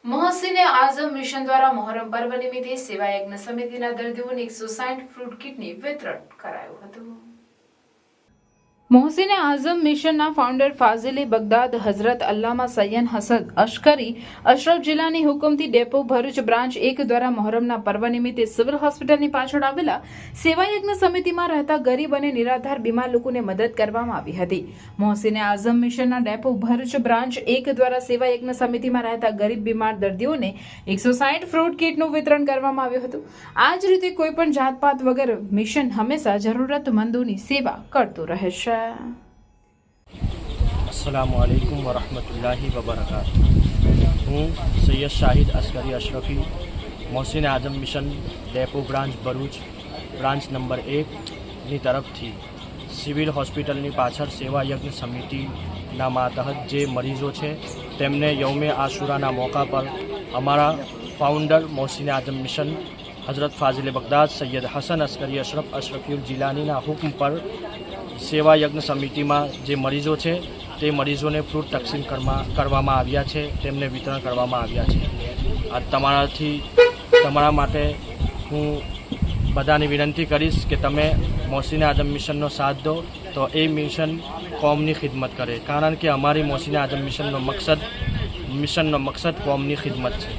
મોહસિને Azam mission દ્વારા મોહરમ પર્વ નિમિત્તે સેવા યજ્ઞ સમિતિના દર્દીઓને 160 ફ્રૂટ કીટની વિતરણ કરાયું હતું। મોહસિને આઝમ મિશનના ફાઉન્ડર ફાઝિલે બગદાદ હઝરત અલ્લામા સૈયદ હસન અશકરી અશરફ જિલ્લાની હુકમથી ડેપો ભરૂચ બ્રાન્ચ 1 દ્વારા મોહરમના પર્વ નિમિત્તે સિવિલ હોસ્પિટલની પાછળ આવેલા સેવા યજ્ઞ સમિતિમાં રહેતા ગરીબ અને નિરાધાર બીમાર લોકોને મદદ કરવામાં આવી હતી। મોહસિને આઝમ મિશનના ડેપો ભરૂચ બ્રાન્ચ 1 દ્વારા સેવા યજ્ઞ સમિતિમાં રહેતા ગરીબ બીમાર દર્દીઓને 160 ફ્રૂટ કીટનું વિતરણ કરવામાં આવ્યું હતું। આ જ રીતે કોઈ પણ જાતપાત વગર મિશન હંમેશા જરૂરતમંદોની સેવા કરતું રહે છે। अस्सलामुअलैकुम वरहमतुल्लाहि वबरकातुहू। हूँ Syed Shahid Askari Ashrafi Mohsin Azam mission depot branch Bharuch branch number 1 ની તરફથી સિવિલ હોસ્પિટલની પાછળ સેવા યજ્ઞ સમિતિના માતહત જે મરીઝો છે તેમને યૌમે આશુરાના મોકા પર અમારા ફાઉન્ડર મોહસિન આઝમ મિશન હઝરત ફાઝિલે બગદાદ સૈયદ હસન અસ્કરી અશરફ અશરફીઉલ જિલાનીના હુકમ પર સેવા યજ્ઞ સમિતિમાં જે મરીઝો છે તે મરીઝોને ફ્રૂટ તકસીમ કરવામાં આવ્યા છે, તેમને વિતરણ કરવામાં આવ્યા છે। આ તમારા માટે હું બધાને વિનંતી કરીશ કે તમે મોહસિન આઝમ મિશનનો સાથ દો તો એ મિશન કોમની ખિદમત કરે, કારણ કે અમારી મોહસિન આઝમ મિશનનો મકસદ કોમની ખિદમત છે।